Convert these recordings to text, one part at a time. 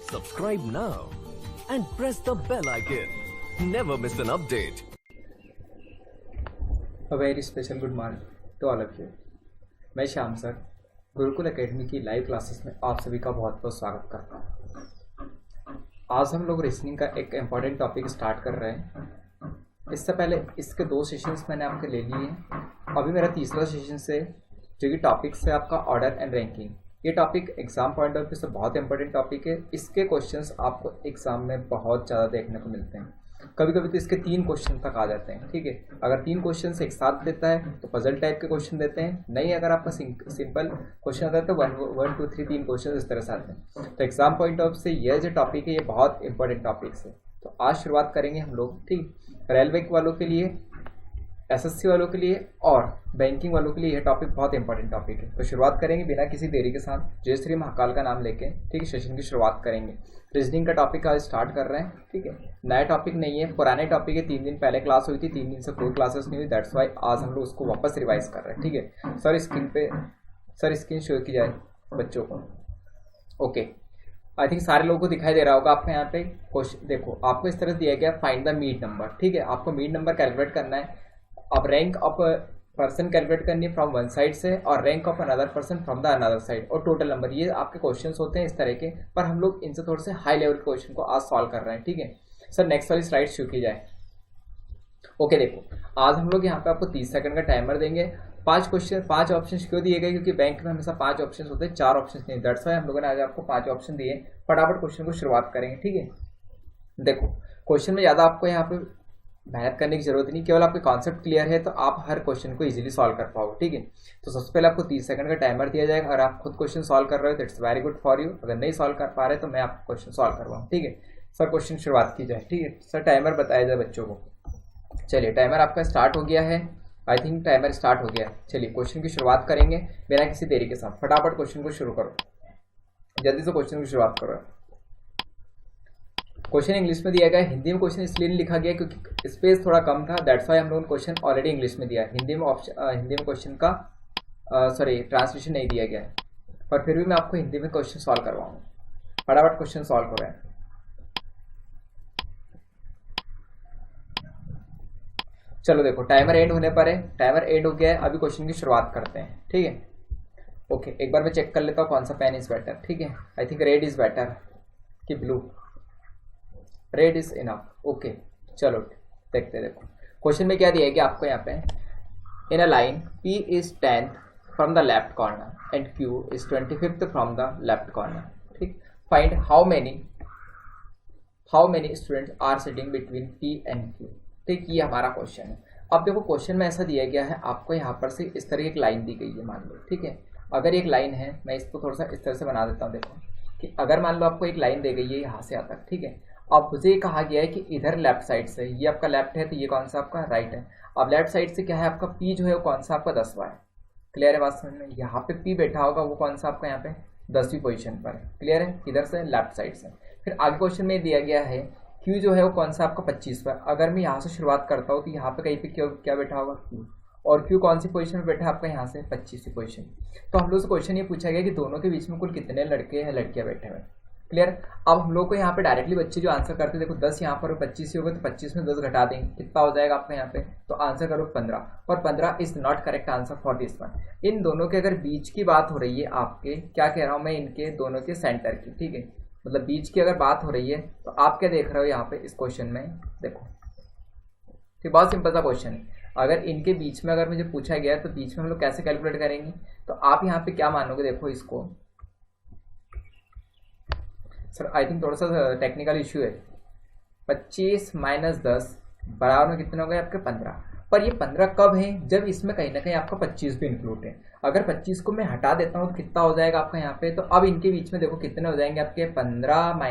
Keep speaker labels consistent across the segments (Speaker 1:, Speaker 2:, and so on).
Speaker 1: Subscribe now and press the bell icon. Never miss an update.
Speaker 2: A very special good morning to all of you. मैं Shyam sir Gurukul academy की live classes में आप सभी का बहुत बहुत स्वागत करता हूँ। आज हम लोग रीजनिंग का एक इम्पॉर्टेंट टॉपिक स्टार्ट कर रहे हैं। इससे पहले इसके 2 सेशंस मैंने आपके ले लिए हैं। अभी मेरा तीसरा सेशन से जो कि टॉपिक है आपका ऑर्डर एंड रैंकिंग। ये topic exam point of view से बहुत इंपॉर्टेंट टॉपिक है। इसके क्वेश्चंस आपको एग्जाम में बहुत ज़्यादा देखने को मिलते हैं। कभी कभी तो इसके 3 क्वेश्चन तक आ जाते हैं। ठीक है, अगर 3 क्वेश्चन एक साथ देता है तो पजल टाइप के क्वेश्चन देते हैं। नहीं, अगर आपका सिंपल क्वेश्चन आता है तो 1 2 3 क्वेश्चन इस तरह से आते हैं। तो एग्जाम पॉइंट ऑफ से यह जो टॉपिक है ये बहुत इंपॉर्टेंट टॉपिक है। तो आज शुरुआत करेंगे हम लोग। ठीक, रेलवे वालों के लिए, एसएससी वालों के लिए और बैंकिंग वालों के लिए यह टॉपिक बहुत इंपॉर्टेंट टॉपिक है। तो शुरुआत करेंगे बिना किसी देरी के साथ जय श्री महाकाल का नाम लेके। ठीक है, सेशन की शुरुआत करेंगे। रीजनिंग का टॉपिक आज स्टार्ट कर रहे हैं। ठीक है, नया टॉपिक नहीं है, पुराने टॉपिक है। 3 दिन पहले क्लास हुई थी, 3 दिन से कोई क्लासेस नहीं हुई। दैट्स वाई आज हम लोग उसको वापस रिवाइज कर रहे हैं। ठीक है सर, स्क्रीन शो की जाए बच्चों को। ओके, आई थिंक सारे लोगों को दिखाई दे रहा होगा आपको यहाँ पे क्वेश्चन। देखो, आपको इस तरह दिया गया फाइंड द मीड नंबर। ठीक है, आपको मीड नंबर कैलकुलेट करना है। अब रैंक ऑफ पर्सन कैलकुलेट करनी है फ्रॉम वन साइड से और rank of another person from the another side और टोटल नंबर। ये आपके क्वेश्चंस होते हैं इस तरह के, पर हम लोग इनसे थोड़े से हाई लेवल क्वेश्चन को आज सॉल्व कर रहे हैं। ठीक है सर, नेक्स्ट वाली स्लाइड शुरू की जाए। ओके, देखो आज हम लोग यहाँ पे आपको 30 सेकंड का टाइमर देंगे। 5 ऑप्शन क्यों दिए गए? क्योंकि बैंक में हमेशा 5 ऑप्शन होते हैं, 4 ऑप्शन नहीं। दैट्स वाई हम लोगों ने आज आपको 5 ऑप्शन दिए। फटाफट क्वेश्चन को शुरुआत करेंगे। ठीक है, देखो क्वेश्चन में ज़्यादा आपको यहाँ पे मेहनत करने की जरूरत नहीं, केवल आपके कॉन्सेप्ट क्लियर है तो आप हर क्वेश्चन को इजीली सॉल्व कर पाओगे। ठीक है, तो सबसे पहले आपको 30 सेकंड का टाइमर दिया जाएगा। अगर आप खुद क्वेश्चन सॉल्व कर रहे हो तो it's very good for you. अगर नहीं सॉल्व कर पा रहे तो मैं आपको क्वेश्चन सॉल्व करवाऊँ। ठीक है सर, क्वेश्चन शुरुआत की जाए। ठीक है सर, टाइमर बताया जाए बच्चों को। चलिए, टाइमर आपका स्टार्ट हो गया है। आई थिंक टाइमर स्टार्ट हो गया है। चलिए क्वेश्चन की शुरुआत करेंगे बिना किसी देरी के साथ। फटाफट क्वेश्चन को शुरू करो, जल्दी से क्वेश्चन की शुरुआत करो। क्वेश्चन इंग्लिश में दिया गया है। हिंदी में क्वेश्चन इसलिए नहीं लिखा गया क्योंकि स्पेस थोड़ा कम था। दैट्स वाई हम लोगों ने क्वेश्चन ऑलरेडी इंग्लिश में दिया है। हिंदी में क्वेश्चन का ट्रांसलेशन नहीं दिया गया है, पर फिर भी मैं आपको हिंदी में क्वेश्चन सॉल्व करवाऊंगा। फटाफट क्वेश्चन सॉल्व हो रहा है। चलो देखो, टाइमर एंड होने पर है। टाइमर एंड हो गया है। अभी क्वेश्चन की शुरुआत करते हैं। ठीक है, ओके, एक बार मैं चेक कर लेता हूँ कौन सा पेन इज बेटर। ठीक है, I think red is better कि blue. Red is enough. Okay, चलो देखते। देखो क्वेश्चन में क्या दिया है कि आपको यहाँ पे in a line P is 10th from the left corner and Q is 25th from the left corner. ठीक, find how many students are sitting between P and Q। ठीक, ये हमारा क्वेश्चन है। अब देखो क्वेश्चन में ऐसा दिया गया है, आपको यहाँ पर से इस तरह एक लाइन दी गई है मान लो। ठीक है, अगर एक लाइन है, मैं इसको थोड़ा सा इस तरह से बना देता हूँ। देखो कि अगर मान लो आपको एक लाइन दी गई है यहाँ से यहाँ तक। ठीक है, अब मुझे ये कहा गया है कि इधर लेफ्ट साइड से, ये आपका लेफ्ट है तो ये कौन सा आपका राइट है। अब लेफ्ट साइड से क्या है आपका P जो है वो कौन सा आपका 10वां है। क्लियर है बात समझ में? यहाँ पे P बैठा होगा वो कौन सा आपका यहाँ पे 10वीं पोजीशन पर है। क्लियर है? इधर से लेफ्ट साइड से। फिर आगे क्वेश्चन में दिया गया है Q जो है वो कौन सा आपका 25वां है। अगर मैं यहाँ से शुरुआत करता हूँ तो यहाँ पे कहीं पे क्या बैठा होगा Q, और Q कौन सी पोजीशन में बैठा है आपका यहाँ से 25वीं पोजीशन। तो हम लोग से क्वेश्चन ये पूछा गया कि दोनों के बीच में कुल कितने लड़के हैं लड़कियां बैठे हुए। क्लियर? अब हम लोग को यहाँ पे डायरेक्टली बच्चे जो आंसर करते हैं, देखो 10 यहाँ पर 25 ही होगा तो 25 में 10 घटा देंगे, कितना हो जाएगा आपका यहाँ पे। तो आंसर करो 15, और 15 is not correct answer for this one. इन दोनों के अगर बीच की बात हो रही है, आपके क्या कह रहा हूँ मैं, इनके दोनों के सेंटर की। ठीक है, मतलब बीच की अगर बात हो रही है तो आप क्या देख रहे हो यहाँ पे इस क्वेश्चन में। देखो ठीक, बहुत सिंपल सा क्वेश्चन है। अगर इनके बीच में अगर मुझे पूछा गया तो बीच में हम लोग कैसे कैलकुलेट करेंगे, तो आप यहाँ पे क्या मानोगे। देखो इसको सर, आई थिंक थोड़ा सा टेक्निकल इश्यू है। 25 - 10 बराबर में कितने हो गए आपके 15। पर ये 15 कब है? जब इसमें कहीं ना कहीं आपका 25 भी इंक्लूड है। अगर 25 को मैं हटा देता हूँ तो कितना हो जाएगा आपका यहाँ पे। तो अब इनके बीच में देखो कितने हो जाएंगे आपके 15 -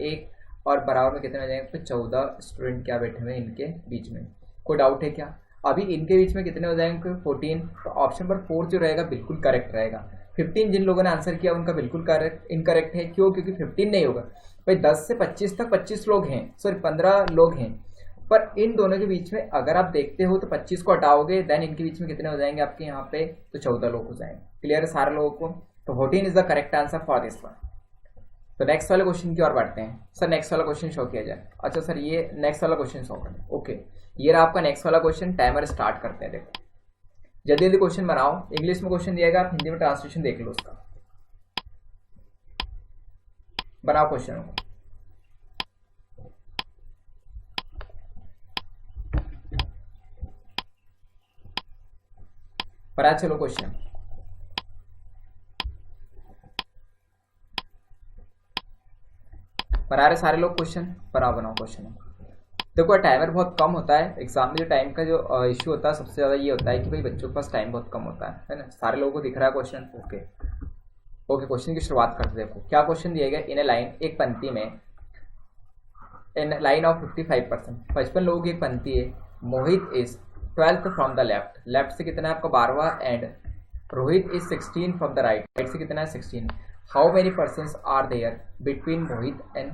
Speaker 2: 1 और बराबर में कितने हो जाएंगे। तो 14 स्टूडेंट क्या बैठे हुए इनके बीच में। कोई डाउट है क्या? अभी इनके बीच में कितने हो जाएंगे 14। तो ऑप्शन पर 4 जो रहेगा बिल्कुल करेक्ट रहेगा। 15 जिन लोगों ने आंसर किया उनका बिल्कुल इनकरेक्ट है। क्यों? क्योंकि 15 नहीं होगा भाई। 10 से 25 तक 25 लोग हैं, सॉरी 15 लोग हैं। पर इन दोनों के बीच में अगर आप देखते हो तो 25 को हटाओगे देन इनके बीच में कितने हो जाएंगे आपके यहाँ पे, तो 14 लोग हो जाएंगे। क्लियर है सारे लोगों को? तो 14 is the correct answer for this one. तो नेक्स्ट वाले क्वेश्चन की ओर बढ़ते हैं। सर नेक्स्ट वाला क्वेश्चन शो किया जाए। अच्छा सर ये नेक्स्ट वाला क्वेश्चन शो करें। ओके, ये रहा आपका नेक्स्ट वाला क्वेश्चन। टाइमर स्टार्ट करते हैं। देखो जल्दी जल्दी क्वेश्चन बनाओ। इंग्लिश में क्वेश्चन दिएगा, आप हिंदी में ट्रांसलेशन देख लो उसका। बनाओ क्वेश्चन को। बना चलो क्वेश्चन। बना रहे सारे लोग क्वेश्चन? बनाओ क्वेश्चन। देखो टाइमर बहुत कम होता है एग्जाम में। जो टाइम का जो इश्यू होता है सबसे ज़्यादा ये होता है कि भाई बच्चों के पास टाइम बहुत कम होता है ना। सारे लोगों को दिख रहा है क्वेश्चन? ओके, क्वेश्चन की शुरुआत करते देखो क्या क्वेश्चन दिया गया। इन ए लाइन, एक पंक्ति में, इन लाइन ऑफ 55%, 55 लोगों की एक पंक्ति है। Mohit is 12th from the left, left से कितना है आपका 12वां, and Rohit is 16 from the right, right से कितना है 16। How many persons are there between Mohit and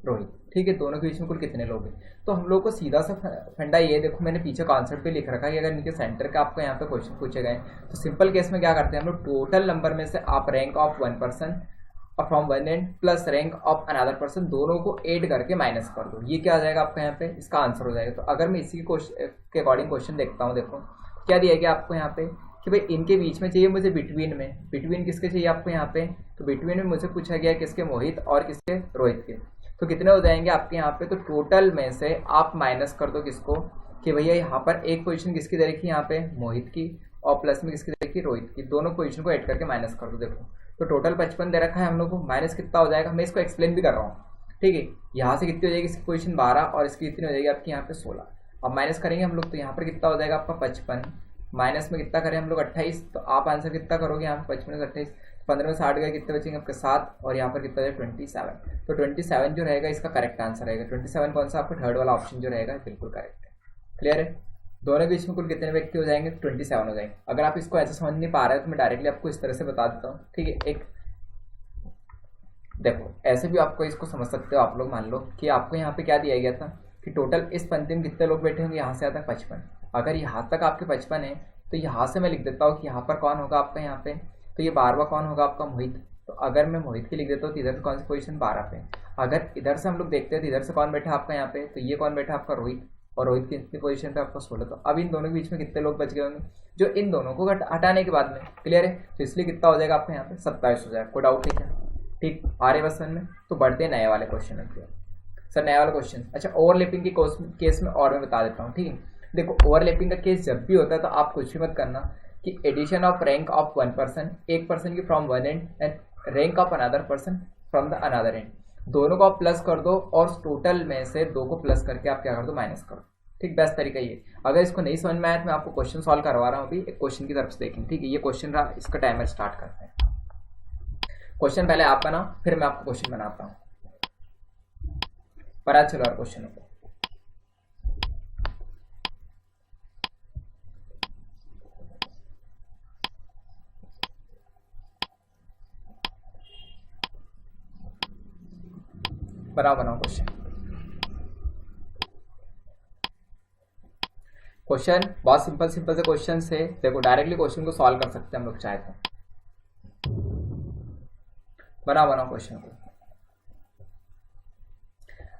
Speaker 2: Rohit? ठीक है, दोनों के बीच में कुल कितने लोग हैं? तो हम लोग को सीधा सा फंडा ये, देखो मैंने पीछे कॉन्सेप्ट पे लिख रखा है कि अगर इनके सेंटर का आपको यहाँ पे क्वेश्चन पूछे गए तो सिंपल केस में क्या करते हैं हम लोग, टोटल नंबर में से आप रैंक ऑफ वन पर्सन और from one and plus rank of another person, दोनों को ऐड करके माइनस कर दो। ये क्या आ जाएगा आपका यहाँ पे, इसका आंसर हो जाएगा। तो अगर मैं इसी के अकॉर्डिंग क्वेश्चन देखता हूँ, देखो क्या दिया गया आपको यहाँ पे कि भाई इनके बीच में चाहिए मुझे बिटवीन में। बिटवीन किसके चाहिए आपको यहाँ पे? तो बिटवीन में मुझे पूछा गया किसके, मोहित और किसके, रोहित के। तो कितने हो जाएंगे आपके यहाँ पे? तो टोटल में से आप माइनस कर दो किसको, कि भैया यहाँ पर एक पोजीशन किसकी दे रखी है यहाँ पे, मोहित की, और प्लस में किसकी दे रखी है, रोहित की। दोनों पोजीशन को ऐड करके माइनस कर दो। देखो तो टोटल 55 दे रखा है हम लोग को, माइनस कितना हो जाएगा, मैं इसको एक्सप्लेन भी कर रहा हूँ। ठीक है, यहाँ से कितनी हो जाएगी इसकी पोजीशन 12 और इसकी कितनी हो जाएगी आपकी यहाँ पे 16। अब माइनस करेंगे हम लोग तो यहाँ पर कितना हो जाएगा आपका 55, माइनस में कितना करें हम लोग 28। तो आप आंसर कितना करोगे यहाँ पे 55 से 28, 15 में 60 गए, कितने बचेंगे आपके 7, और यहाँ पर कितना हो जाएगा 27। तो 27 जो रहेगा इसका करेक्ट आंसर रहेगा। 27 कौन सा आपका, थर्ड वाला ऑप्शन जो रहेगा बिल्कुल करेक्ट है। क्लियर है? दोनों के बीच में कुल कितने व्यक्ति हो जाएंगे, 27 हो जाएंगे। अगर आप इसको ऐसे समझ नहीं पा रहे हो तो मैं डायरेक्टली आपको इस तरह से बता देता हूँ। ठीक है, एक देखो ऐसे भी आपको इसको समझ सकते हो आप लोग। मान लो कि आपको यहाँ पे क्या दिया गया था कि टोटल इस पंक्ति में कितने लोग बैठे होंगे, यहाँ से आता 55। अगर यहाँ तक आपके 55 है तो यहाँ से मैं लिख देता हूँ कि यहाँ पर कौन होगा आपका यहाँ पे, तो ये 12वां कौन होगा आपका, मोहित। तो अगर मैं मोहित की लिख देता हूँ तो इधर कौन सी पोजीशन 12 पे। अगर इधर से हम लोग देखते हैं तो इधर से कौन बैठा आपका यहाँ पे, तो ये कौन बैठा आपका, रोहित, और रोहित की कितनी पोजीशन पे आपका 16। तो अब इन दोनों के बीच में कितने लोग बच गए होंगे, जो इन दोनों को हटाने के बाद में। क्लियर है? तो इसलिए कितना हो जाएगा आपका यहाँ पे 27 हो जाएगा। कोई डाउट नहीं है? ठीक, आ रहे बस में। तो बढ़ते हैं नए वाले क्वेश्चन में। सर नया वाला क्वेश्चन, अच्छा ओवरलैपिंग के केस में और मैं बता देता हूँ। ठीक है, देखो ओवरलैपिंग का केस जब भी होता है तो आप कुछ भी मत करना कि addition of rank of one person, एक पर्सन की from one end rank of another person from the another end, दोनों को आप प्लस कर दो और टोटल में से दो को प्लस करके आप क्या कर दो, माइनस कर दो। ठीक, बेस्ट तरीका ये। अगर इसको नहीं समझ में आया तो मैं आपको क्वेश्चन सॉल्व करवा रहा हूँ अभी, एक क्वेश्चन की तरफ से देखें। ठीक है, ये क्वेश्चन रहा, इसका टाइमर स्टार्ट करते हैं। क्वेश्चन पहले आप बनाओ फिर मैं आपको क्वेश्चन बनाता हूँ। पर आज चलो और क्वेश्चन को। बनाओ क्वेश्चन। क्वेश्चन बहुत सिंपल से क्वेश्चन से देखो डायरेक्टली क्वेश्चन को सॉल्व कर सकते हैं हम लोग चाहे तो। बनाओ क्वेश्चन को।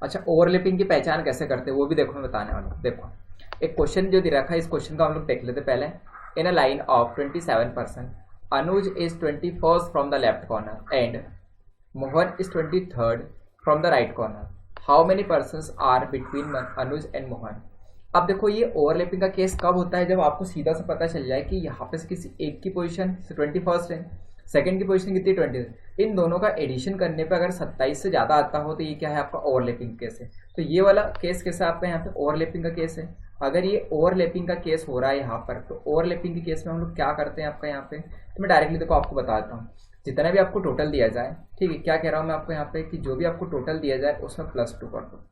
Speaker 2: अच्छा ओवरलैपिंग की पहचान कैसे करते हैं वो भी देखो मैं बताने वाला हूँ। देखो एक क्वेश्चन जो दे रखा है, इस क्वेश्चन का हम लोग देख लेते पहले। In a line of 27%, Anuj is 21st from the left corner and Mohan is 23rd from the right corner. How many persons are between Anuj and Mohan. अब देखो ये ओवरलैपिंग का केस कब होता है, जब आपको सीधा से पता चल जाए कि यहाँ पे किसी एक की पोजीशन 21st है, सेकंड की पोजीशन कितनी 20, इन दोनों का एडिशन करने पे अगर 27 से ज़्यादा आता हो तो ये क्या है आपका ओवरलैपिंग केस है। तो ये वाला केस कैसा आपका यहाँ पे ओवरलैपिंग का केस है। अगर ये ओवरलैपिंग का केस हो रहा है यहाँ पर, तो ओवरलैपिंग के केस में हम लोग क्या करते हैं आपका यहाँ पे, तो मैं डायरेक्टली देखो आपको बताता हूँ। जितना भी आपको टोटल दिया जाए, ठीक है, क्या कह रहा हूँ मैं आपको यहाँ पे कि जो भी आपको टोटल दिया जाए उसमें +2 कर दो।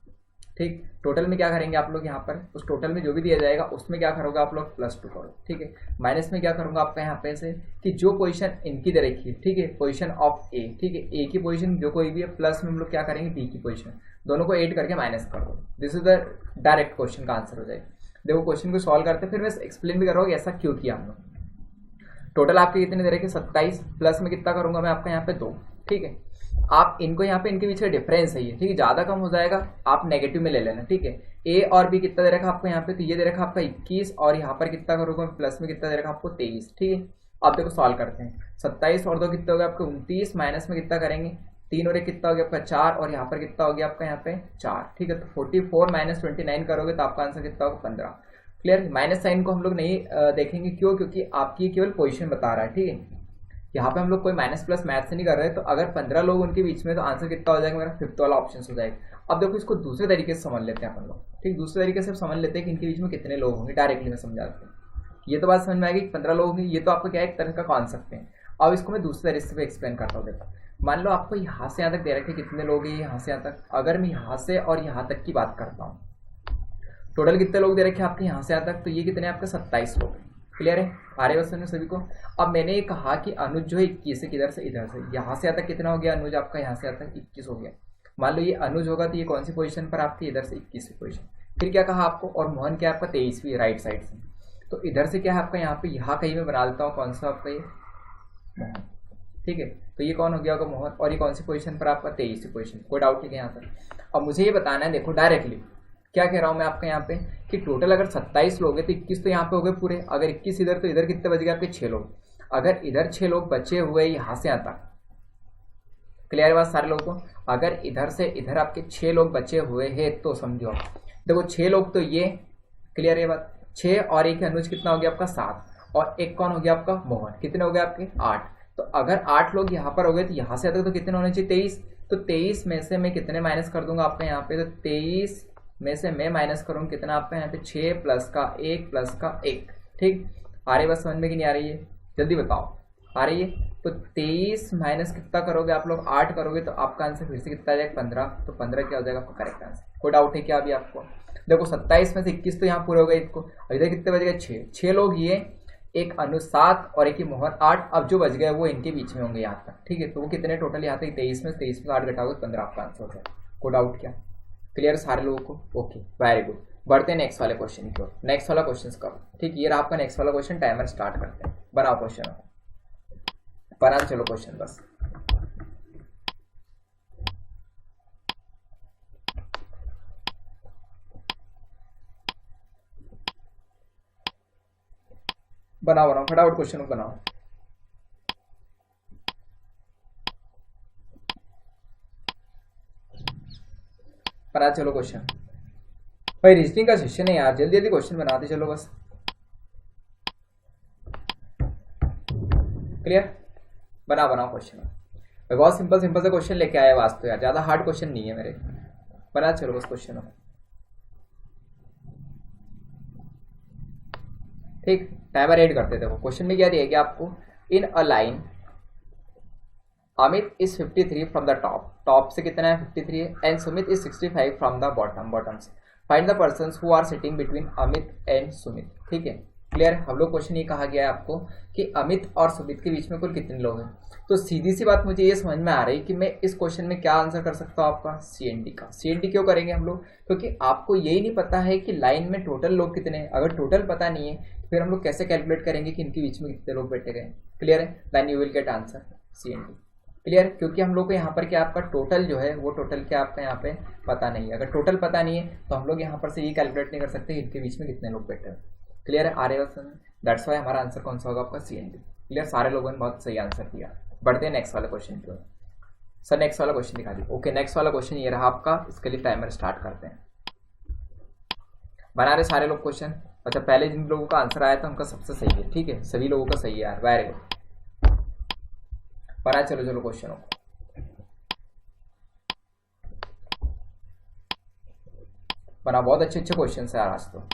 Speaker 2: ठीक, टोटल में क्या करेंगे आप लोग यहाँ पर, उस टोटल में जो भी दिया जाएगा उसमें क्या करोगे आप लोग +2 करो। ठीक है, माइनस में क्या करूँगा आपका यहाँ पे से कि जो पोजीशन इनकी दे रखी है, ठीक है, पोजीशन ऑफ ए, ठीक है, ए की पोजीशन जो कोई भी है, प्लस में हम लोग क्या करेंगे बी की पोजीशन, दोनों को ऐड करके माइनस कर दो। This is the direct question का आंसर हो जाएगा। देखो क्वेश्चन को सॉल्व करते फिर मैं एक्सप्लेन भी कर रहा हूँ ऐसा क्यों किया हम लोग। टोटल आपके कितने दे रखे 27, प्लस में कितना करूँगा मैं आपका यहाँ पे 2। ठीक है, आप इनको यहाँ पे इनके बीच का डिफरेंस है ये, ठीक है, ज्यादा कम हो जाएगा आप नेगेटिव में ले लेना, ठीक है। ए और बी कितना दे रखा आपको यहाँ पे, तो ये दे रखा आपका 21 और यहाँ पर कितना करोगे प्लस में कितना दे रखा आपको 23, ठीक है। आप देखो सॉल्व करते हैं, 27 और 2 कितना हो गया आपको 29, माइनस में कितना करेंगे 3 और 1 कितना हो गया आपका 4 और यहाँ पर कितना हो गया आपका यहाँ पे 4, ठीक है। तो 44 माइनस 29 करोगे तो आपका आंसर कितना होगा 15। क्लियर। माइनस साइन को हम लोग नहीं देखेंगे, क्यों, क्योंकि आपकी केवल पोजीशन बता रहा है, ठीक है। यहाँ पे हम लोग कोई माइनस प्लस मैथ से नहीं कर रहे, तो अगर 15 लोग उनके बीच में तो आंसर कितना हो जाएगा मेरा, फिफ्थ वाला ऑप्शन हो जाएगा। अब देखो इसको दूसरे तरीके से समझ लेते हैं अपन लोग, ठीक, दूसरे तरीके से समझ लेते हैं कि इनके बीच में कितने लोग होंगे, डायरेक्टली में समझाते हैं। ये तो बात समझ में आएगी कि 15 लोग होंगे, ये तो आपको क्या है एक तरह का कॉन्सेप्ट है। अब इसको मैं दूसरे तरीके से एक्सप्लेन करता हूँ। देखो मान लो आपको यहाँ से यहाँ तक दे रखे कितने लोग हैं, यहाँ से यहाँ तक, अगर मैं यहाँ से और यहाँ तक की बात करता हूँ, टोटल कितने लोग दे रखे आपके यहाँ से यहाँ तक, तो ये कितने आपके 27 लोग हैं। क्लियर है, आ रहे बस सभी को। अब मैंने ये कहा कि अनुज जो है 21 है, किधर से इधर से, यहाँ से यहाँ तक कितना हो गया अनुज आपका, यहाँ से यहाँ तक 21 हो गया। मान लो ये अनुज होगा तो ये कौन सी पोजीशन पर आपकी, इधर से 21वीं पोजीशन। फिर क्या कहा आपको, और मोहन क्या आपका 23वीं राइट साइड से, तो इधर से क्या है आपका यहाँ पे, यहाँ कहीं मैं बना लेता हूँ कौन सा आपका ये मोहन, ठीक है। तो ये कौन हो गया होगा मोहन, और ये कौन सी पोजीशन पर आपका 23वीं पोजीशन, कोई डाउट नहीं है यहाँ तक। अब मुझे ये बताना है, देखो डायरेक्टली क्या कह रहा हूं मैं आपके यहाँ पे कि टोटल अगर 27 लोग हैं तो 21 तो यहाँ पे हो गए पूरे, अगर 21 इधर तो इधर कितने बच गए आपके 6 लोग, अगर इधर 6 लोग बचे हुए यहाँ से यहाँ तक। क्लियर बात सारे लोगों को, अगर इधर से इधर आपके 6 लोग बचे हुए हैं तो समझो देखो 6 लोग तो ये, क्लियर है बात, 6 और एक अनुज कितना हो गया आपका 7 और एक कौन हो गया आपका मोहन, कितने हो गए आपके 8। तो अगर 8 लोग यहाँ पर हो गए तो यहाँ से तक तो कितने होने चाहिए 23, तो 23 में से मैं कितने माइनस कर दूंगा आपका यहाँ पे, तो 23 में से मैं माइनस करूँ कितना आपका यहाँ पे 6 प्लस का 1 प्लस का 1, ठीक। आ रही बात समझ में कि नहीं आ रही है, जल्दी बताओ आ रही है। तो 23 माइनस कितना करोगे आप लोग 8 करोगे तो आपका आंसर फिर से कितना आ जाएगा 15, तो 15 क्या हो जाएगा आपका करेक्ट आंसर। कोई डाउट है क्या अभी आपको। देखो 27 में से 21 तो यहाँ पूरे हो गए, इसको इधर कितने बच गए 6 लोग, ये एक अनु 7 और एक ही मोहन 8, अब जो बच गए वो इनके बीच में होंगे यहाँ तक, ठीक है। तो वो कितने टोटल यहाँ तक 23 में 8 घटाओगे 15 आपका आंसर हो जाएगा। कोई डाउट क्या, क्लियर सारे लोगों को, ओके वेरी गुड। बढ़ते हैं नेक्स्ट वाले क्वेश्चन की ओर, नेक्स्ट वाला क्वेश्चन करो, ठीक। ये रहा आपका नेक्स्ट वाला क्वेश्चन, टाइमर स्टार्ट करते हैं, बनाओ क्वेश्चन, बना चलो क्वेश्चन बस। बनाओ बनाओ फटाफट क्वेश्चन बनाओ। बना चलो क्वेश्चन, भाई रीजनिंग का सेशन है यार, जल्दी जल्दी क्वेश्चन बनाते चलो बस। क्लियर, बनाओ बनाओ क्वेश्चन, मैं बहुत सिंपल सिंपल से क्वेश्चन लेके आया वास्तव यार, ज्यादा हार्ड क्वेश्चन नहीं है मेरे। बना चलो बस क्वेश्चन, ठीक। टाइमर एड करते थे। क्वेश्चन में क्या दिया गया आपको, in a line Amit is 53 from the top, top से कितना है 53 है, and Sumit is 65 from the bottom, bottom से। Find the persons who are sitting between Amit and Sumit, ठीक है। क्लियर, हम लोग क्वेश्चन ये कहा गया है आपको कि अमित और सुमित के बीच में कुल कितने लोग हैं। तो सीधी सी बात मुझे ये समझ में आ रही है कि मैं इस क्वेश्चन में क्या आंसर कर सकता हूँ आपका CND का। CND क्यों करेंगे हम लोग, क्योंकि आपको यही नहीं पता है कि लाइन में टोटल लोग कितने हैं। अगर टोटल पता नहीं है फिर हम लोग कैसे कैलकुलेट करेंगे कि इनके बीच में कितने लोग बैठे गए। क्लियर है, then you will get answer CND। Clear, क्योंकि हम लोग को यहाँ पर क्या आपका टोटल जो है वो टोटल क्या आपका यहाँ पे पता नहीं है। अगर टोटल पता नहीं है तो हम लोग यहाँ पर से ये कैलकुलेट नहीं कर सकते इनके बीच में कितने लोग बैठे हैं। क्लियर है, आ रहे हो, दैट्स वाई हमारा आंसर कौन सा होगा आपका CND। क्लियर, सारे लोगों ने बहुत सही आंसर दिया। बढ़ते हैं नेक्स्ट वाले क्वेश्चन की ओर। सर नेक्स्ट वाला क्वेश्चन दिखा दी। ओके, नेक्स्ट वाला क्वेश्चन ये रहा आपका, इसके लिए टाइमर स्टार्ट करते हैं। बना रहे सारे लोग क्वेश्चन। अच्छा, पहले जिन लोगों का आंसर आया था उनका सबसे सही है, ठीक है, सभी लोगों का सही है यार, वेरी गुड। बना चलो चलो क्वेश्चनों को, बना, बहुत अच्छे अच्छे क्वेश्चन है यार आज तो।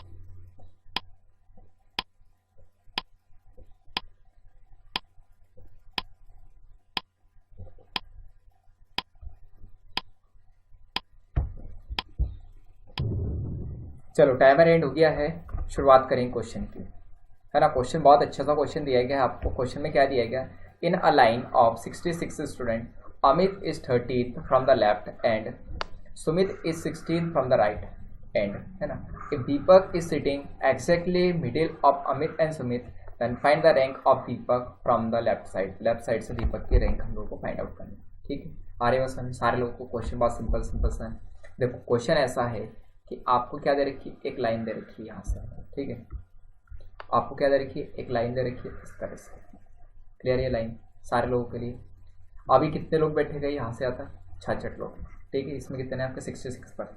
Speaker 2: चलो टाइमर एंड हो गया है, शुरुआत करेंगे क्वेश्चन की, है ना। क्वेश्चन बहुत अच्छा सा क्वेश्चन दिया गया है आपको। क्वेश्चन में क्या दिया गया, in a line of 66 student Amit is 30th from the left and Sumit is 16th from the right end, है ना। If Deepak is sitting exactly middle of Amit and Sumit then find the rank of Deepak from the left side. Left side से दीपक की rank हम लोग को find out करनी है, ठीक है। आर्य बस में सारे लोगों को क्वेश्चन बहुत सिंपल सिंपल सा है। देखो क्वेश्चन ऐसा है कि आपको क्या दे रखी, एक लाइन दे रखी है यहाँ से, ठीक है, आपको क्या दे रखी है, एक लाइन दे रखी है इस तरह से, क्लियर, ये लाइन सारे लोगों के लिए। अभी कितने लोग बैठे गए, यहाँ से आता 66 लोग, ठीक है, इसमें कितने हैं आपके 66 पर।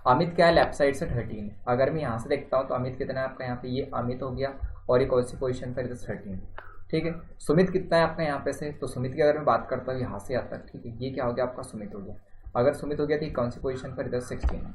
Speaker 2: अमित क्या है, लेफ्ट साइड से 13 है। अगर मैं यहाँ से देखता हूँ तो अमित कितना है आपका यहाँ पे, ये अमित हो गया और ये कौन सी पोजीशन पर, इधर 13, ठीक है। सुमित कितना है आपका यहाँ पे से, तो सुमित की अगर मैं बात करता हूँ यहाँ से आता है, ठीक है, ये क्या हो गया आपका सुमित हो गया। अगर सुमित हो गया तो कौन सी पोजीशन पर, इधर 16 है,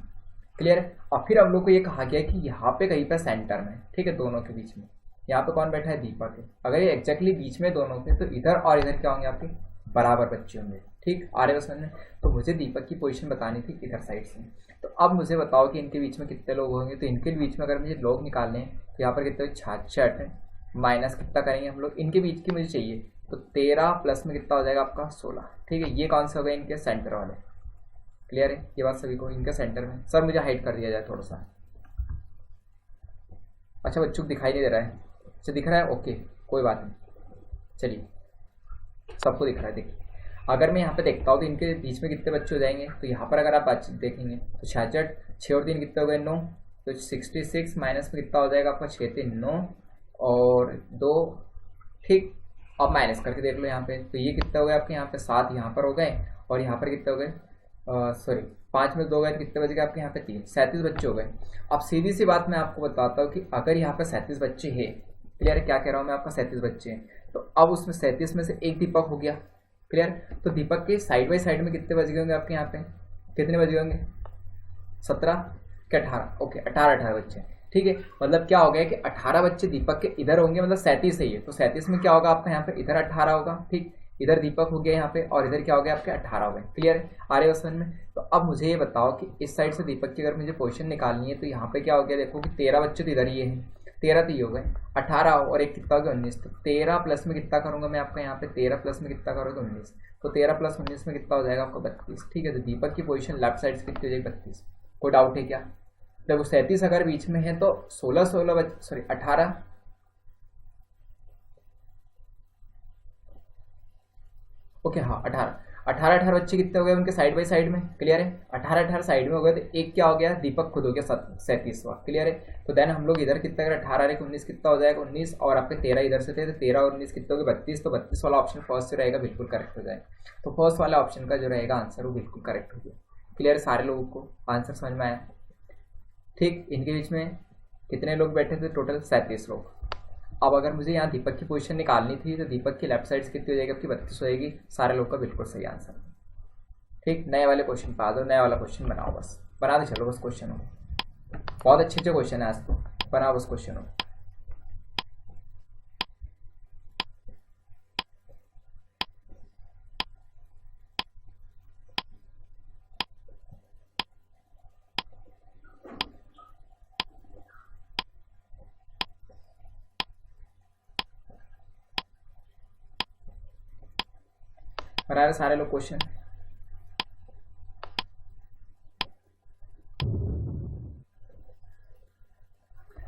Speaker 2: क्लियर है। और फिर हम लोग को ये कहा गया कि यहाँ पे कहीं पर सेंटर में, ठीक है, दोनों के बीच में यहाँ पे कौन बैठा है, दीपक है। अगर ये एग्जैक्टली बीच में दोनों के, तो इधर और इधर क्या होंगे आपके, बराबर बच्चे होंगे, ठीक, आर्य बस में। तो मुझे दीपक की पोजीशन बतानी थी इधर साइड से। तो अब मुझे बताओ कि इनके बीच में कितने लोग होंगे। तो इनके बीच में अगर मुझे लोग निकालने हैं तो यहाँ पर कितने, 66 माइनस कितना करेंगे हम लोग, इनके बीच की मुझे चाहिए, तो 13 प्लस में कितना हो जाएगा आपका 16, ठीक है। ये कौन से हो गए, इनके सेंटर वाले, क्लियर है ये बात सभी को, इनके सेंटर में। सर मुझे हाइड कर दिया जाए थोड़ा सा, अच्छा बच्चों को दिखाई नहीं दे रहा है, अच्छा दिख रहा है, ओके कोई बात नहीं, चलिए सबको दिख रहा है। देखिए अगर मैं यहाँ पे देखता हूँ तो इनके बीच में कितने बच्चे हो जाएंगे, तो यहाँ पर अगर आप बातचीत देखेंगे तो 66, 6 और 3 कितने हो गए, 9, तो 66 माइनस में कितना हो जाएगा आपका, 6 3 9 और 2, ठीक। अब माइनस करके देख लो यहाँ पे, तो ये कितने हो गए आपके यहाँ पे, 7 यहाँ पर हो गए और यहाँ पर कितने हो गए, सॉरी 5 में 2 गए तो कितने बच गए आपके यहाँ पे 3, 37 बच्चे हो गए। अब सीधी सी बात मैं आपको बताता हूँ कि अगर यहाँ पे 37 बच्चे हैं, क्लियर है, क्या कह रहा हूँ मैं, आपका 37 बच्चे हैं, तो अब उसमें 37 में से एक दीपक हो गया, क्लियर। तो दीपक के साइड बाई साइड में कितने बच गए होंगे आपके यहाँ पे, कितने बच गए होंगे, 17 के 18, ओके 18 बच्चे, ठीक है। मतलब क्या हो गया कि 18 बच्चे दीपक के इधर होंगे, मतलब 37 ही है, तो 37 में क्या होगा आपका यहाँ पे, इधर 18 होगा, ठीक, इधर दीपक हो गया यहाँ पे और इधर क्या हो गया आपके 18 हो गए, क्लियर है आर्य बस में। तो अब मुझे ये बताओ कि इस साइड से दीपक की अगर मुझे पोजीशन निकालनी है तो यहाँ पे क्या हो गया, देखो कि 13 बच्चे तो इधर ये हैं, 13 तो ये हो गए, 18 और एक कितना हो गया 19, तो 13 प्लस में कितना करूंगा मैं आपका यहाँ पे, 13 प्लस में कितना करोगे 19, तो 13 प्लस 19 में कितना हो जाएगा आपका 32, ठीक है। तो दीपक की पोजीशन लेफ्ट साइड से कितनी हो जाएगी, 32। कोई डाउट है क्या, देखो 37 अगर बीच में है तो 16 सॉरी 18, ओके हाँ 18 बच्चे कितने हो गए उनके साइड बाई साइड में, क्लियर है, 18 साइड में हो गए, तो एक क्या हो गया, दीपक खुद हो गया 37वां, क्लियर है। तो देन हम लोग इधर कितना करें, 18 एक 19 कितना हो जाएगा 19, और आपके 13 इधर से थे, तो 13 और 19 कितने हो गए 32, तो 32 वाला ऑप्शन फर्स्ट से रहेगा, बिल्कुल करेक्ट हो जाएगा। तो फर्स्ट वाला ऑप्शन का जो रहेगा आंसर वो बिल्कुल करेक्ट हो गया, क्लियर है, सारे लोगों को आंसर समझ में आया, ठीक। इनके बीच में कितने लोग बैठे थे, टोटल 37 लोग। अब अगर मुझे यहाँ दीपक की पोजीशन निकालनी थी तो दीपक की लेफ्ट साइड से कितनी हो जाएगी आपकी, 32 हो जाएगी, सारे लोग का बिल्कुल सही आंसर, ठीक। नए वाले क्वेश्चन पे आ जाओ, नया वाला क्वेश्चन बनाओ, बस बना दे चलो, बस क्वेश्चन हो, बहुत अच्छे अच्छे क्वेश्चन है आज तो, बनाओ बस क्वेश्चन हो। बना रहे सारे लोग क्वेश्चन,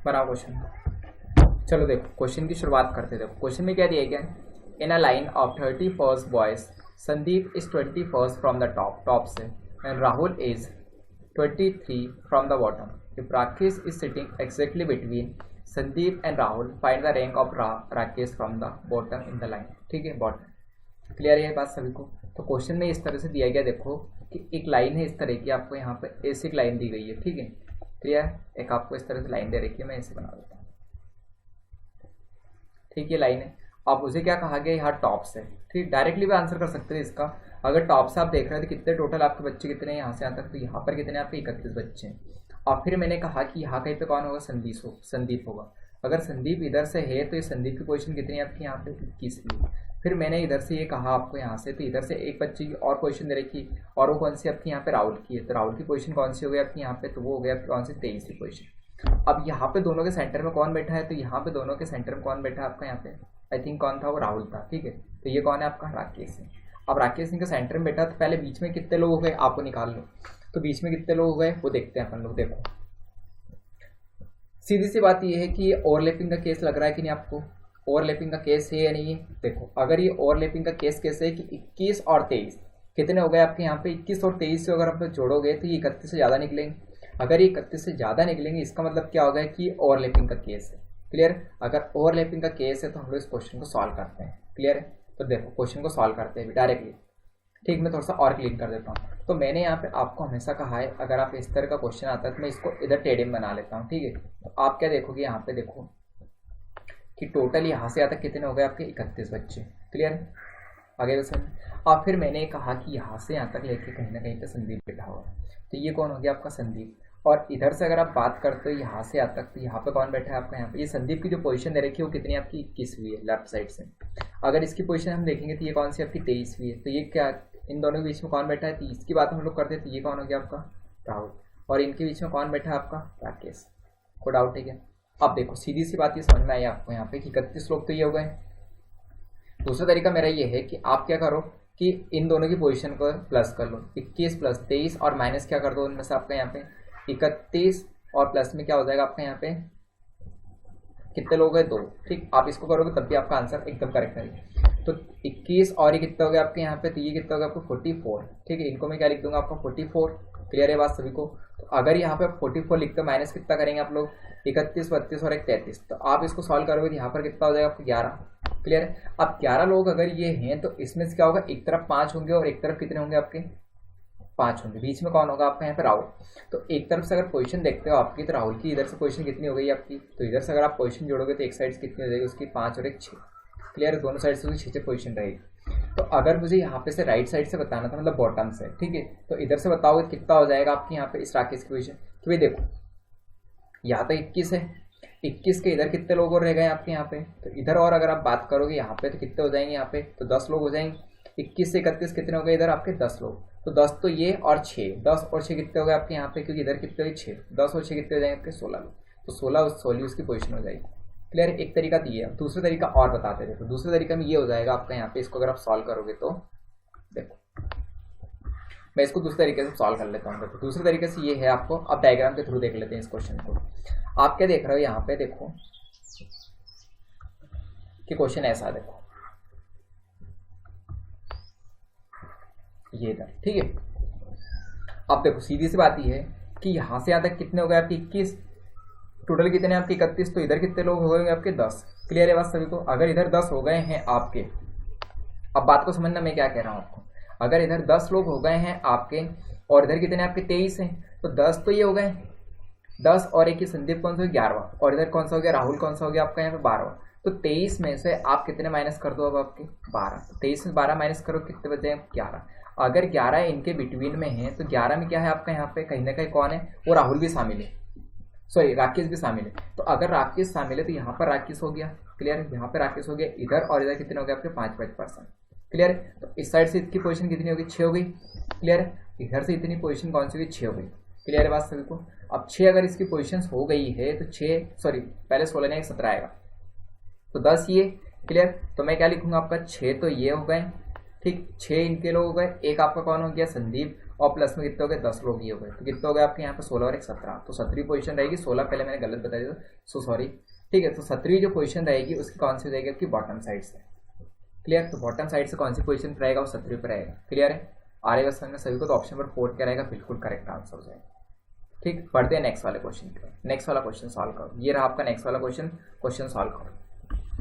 Speaker 2: बनाओ क्वेश्चन। चलो देखो क्वेश्चन की शुरुआत करते, देखो क्वेश्चन में क्या दिया गया है, in a line of 31 boys Sandeep is 21 from the top से, and Rahul is 23 from the bottom, if Rakesh is sitting exactly between Sandeep and Rahul, find the rank of Rakesh from the bottom in the line, ठीक है, bottom, clear है ये बात सभी को। तो question में इस तरह से दिया गया, देखो कि एक लाइन है इस तरह की, आपको यहाँ पर ऐसी एक लाइन दी गई है, ठीक है, क्लियर, एक आपको इस तरह से लाइन दे रखी है, मैं ऐसे बना देता हूँ, ठीक, ये लाइन है। अब मुझे क्या कहा गया, यहाँ टॉप से, ठीक, डायरेक्टली भी आंसर कर सकते हैं इसका, अगर टॉप से आप देख रहे हैं तो कितने टोटल आपके बच्चे कितने हैं यहाँ से यहाँ तक, तो यहाँ पर कितने आपके 31 बच्चे हैं। और फिर मैंने कहा कि यहाँ कहीं पे कौन होगा, संदीप होगा, अगर संदीप इधर से है तो ये संदीप की पोजीशन कितनी है आपकी यहाँ पे 21 की। फिर मैंने इधर से ये कहा आपको यहाँ से, तो इधर से एक बच्चे की और पोजीशन दे रखी, और वो कौन सी आपकी यहाँ पे राहुल की है, तो राहुल की पोजीशन कौन सी हो गई आपकी यहाँ पे, तो वो हो गया कौन सी 23वीं पोजीशन। अब यहाँ पे दोनों के सेंटर में कौन बैठा है, तो यहाँ पे दोनों के सेंटर में कौन बैठा है आपका यहाँ पे, आई थिंक कौन था, वो राहुल था, ठीक है। तो ये कौन है आपका, राकेश सिंह। अब राकेश सिंह के सेंटर में बैठा, तो पहले बीच में कितने लोग हो गए आपको निकाल लो, तो बीच में कितने लोग हो गए वो देखते हैं अपन लोग। देखो सीधी सी बात ये है कि ये ओवरलैपिंग का केस लग रहा है कि नहीं आपको, ओवरलैपिंग का केस है या नहीं है। देखो अगर ये ओवरलैपिंग का केस कैसे है कि 21 और 23, कितने हो गए आपके यहाँ पे 21 और 23 से अगर आप जोड़ोगे तो ये 31 से ज़्यादा निकलेंगे। अगर ये 31 से ज़्यादा निकलेंगे इसका मतलब क्या होगा कि ओवरलैपिंग का केस है। क्लियर। अगर ओवरलैपिंग का केस है तो हम लोग इस क्वेश्चन को सॉल्व करते हैं। क्लियर है। तो देखो क्वेश्चन को सॉल्व करते हैं डायरेक्टली। ठीक, मैं थोड़ा सा और क्लीन कर देता हूँ। तो मैंने यहाँ पे आपको हमेशा कहा है अगर आप इस तरह का क्वेश्चन आता है तो मैं इसको इधर टेढ़े में बना लेता हूँ। ठीक है। तो आप क्या देखोगे यहाँ पे देखो कि टोटल यहाँ से आता कितने हो गए आपके 31 बच्चे। क्लियर। आगे बस और फिर मैंने कहा कि यहाँ से यहाँ तक लेके कहीं ना कहीं पे संदीप बैठा हुआ, तो ये कौन हो गया आपका संदीप। और इधर से अगर आप बात करते हो यहाँ से यहाँ तक, तो यहाँ पे कौन बैठा है आपका, यहाँ पे ये संदीप की जो पोजीशन दे रखी है वो कितनी आपकी 21वीं है लेफ्ट साइड से। अगर इसकी पोजीशन हम देखेंगे तो ये कौन सी आपकी 23वीं है। तो ये क्या इन दोनों के बीच में कौन बैठा है, 30 की बात हम लोग करते हैं तो ये कौन हो गया आपका राहुल, और इनके बीच में कौन बैठा है आपका राकेश। को डाउट है क्या। अब देखो सीधी सी बात ये समझ में आई आपको यहाँ पे कि 31 लोग तो ये हो गए। दूसरा तरीका मेरा ये है कि आप क्या करो कि इन दोनों की पोजीशन को प्लस कर लो, 21 प्लस 23 और माइनस क्या कर दो उनमें से आपका यहाँ पे 31 और प्लस में क्या हो जाएगा आपका यहाँ पे कितने लोग हैं 2। ठीक, आप इसको करोगे तब भी आपका आंसर एकदम करेक्ट है। तो 21 और ये कितना हो गया आपके यहाँ पे, तो ये कितना हो गया आपको 44। ठीक है, इनको मैं क्या लिख दूंगा आपका 44। क्लियर है बात सभी को। तो अगर यहाँ पे 44 लिखते हो माइनस कितना करेंगे आप लोग 31 32 और एक 33, तो आप इसको सॉल्व करोगे तो यहाँ पर कितना हो जाएगा आपको 11। क्लियर है। अब 11 लोग अगर ये हैं तो इसमें से क्या होगा, एक तरफ 5 होंगे और एक तरफ कितने होंगे आपके 5 होंगे। बीच में कौन होगा आपका यहाँ पे राहुल। तो एक तरफ से अगर पोजीशन देखते हो आपकी तो राहुल की इधर से पोजीशन कितनी हो गई आपकी, तो इधर से अगर आप पोजीशन जोड़ोगे तो एक साइड से कितनी हो जाएगी उसकी 5 और एक 6। क्लियर है, दोनों साइड से उसकी 6 पोजीशन रहेगी। तो अगर मुझे यहाँ पे से राइट साइड से बताना था मतलब बॉटम से, ठीक है, तो इधर से बताओगे कितना हो जाएगा आपकी यहाँ पे इस राकेश की पोजीशन। तो भाई देखो यहाँ तो 21 है, 21 के इधर कितने लोग और रह गए आपके यहाँ पे, तो इधर और अगर आप बात करोगे यहाँ पे तो कितने हो जाएंगे यहाँ पे, तो 10 लोग हो जाएंगे। 21 से 31 कितने हो गए इधर आपके 10 लोग, तो 10 तो ये और 6, 10 और 6 कितने हो गए आपके यहाँ पे, क्योंकि इधर कितने हुए 6, 10 और 6 कितने हो जाएंगे आपके 16 लोग, तो 16 उसकी पोजीशन हो जाएगी। क्लियर। एक तरीका तो ये है। दूसरा तरीका और बताते थे, तो दूसरे तरीका में ये हो जाएगा आपका यहाँ पे, इसको अगर आप सॉल्व करोगे तो देखो मैं इसको दूसरे तरीके से सॉल्व कर लेता हूँ। देखो दूसरे तरीके से ये है, आपको अब डायग्राम के थ्रू देख लेते हैं इस क्वेश्चन को। आप क्या देख रहे हो यहाँ पे, देखो कि क्वेश्चन ऐसा देखो ये इधर, ठीक है। अब देखो सीधी सी बात ये है कि यहाँ से यहाँ तक कितने हो गए आपके 21, टोटल कितने आपके 31, तो इधर कितने लोग हो गए आपके 10। क्लियर है बात सभी को। अगर इधर 10 हो गए हैं आपके, अब बात को समझना मैं क्या कह रहा हूँ आपको, अगर इधर 10 लोग हो गए हैं आपके और इधर कितने आपके 23 हैं, तो 10 तो ये हो गए 10 और एक ही संदीप कौन सा हो गया 11वां, और इधर कौन सा हो गया राहुल कौन सा हो गया आपका यहाँ पे 12वां। तो 23 में से आप कितने माइनस कर दो अब आपके 12, तो 23 में 12 माइनस करो कितने बचे 11। अगर 11 इनके बिटवीन में है तो 11 में क्या है आपका यहाँ पे कहीं ना कहीं कौन है, वो राहुल भी शामिल है, सॉरी राकेश भी शामिल है। तो अगर राकेश शामिल है तो यहाँ पर राकेश हो गया। क्लियर है, यहाँ पे राकेश हो गया, इधर और इधर कितने हो गए आपके 5%। क्लियर है। तो इस साइड से इसकी पोजीशन कितनी होगी 6 हो गई। क्लियर है। इधर से इतनी पोजीशन कौन सी हुई 6 हो गई। क्लियर है बात सभी को। अब 6 अगर इसकी पोजीशन हो गई है तो 6 सॉरी पहले 16 नहीं 17 आएगा, तो 10 ये। क्लियर। तो मैं क्या लिखूंगा आपका 6 तो ये हो गए, ठीक, 6 इनके लोग हो गए, एक आपका कौन हो गया संदीप, और प्लस में कितने हो गए 10 लोग ये हो गए, तो कितने हो गए आपके यहाँ पे 16 और एक 17, तो 17वीं पोजीशन रहेगी। 16 पहले मैंने गलत बता दिया, सो सॉरी। ठीक है, तो 17वीं जो पोजीशन रहेगी उसकी कौन सी हो जाएगी आपकी बॉटम साइड से। क्लियर। तो बॉटम साइड से कौन सी पोजीशन पर रहेगा, वो 17वीं पर रहेगा। क्लियर है। आगे बस में सभी को, तो ऑप्शन पर 4 क्या रहेगा, बिल्कुल करेक्ट आंसर हो जाएगा। ठीक, बढ़ते हैं नेक्स्ट वाले क्वेश्चन की। नेक्स्ट वाला क्वेश्चन सॉल्व करो, ये रहा आपका नेक्स्ट वाला क्वेश्चन सॉल्व करो।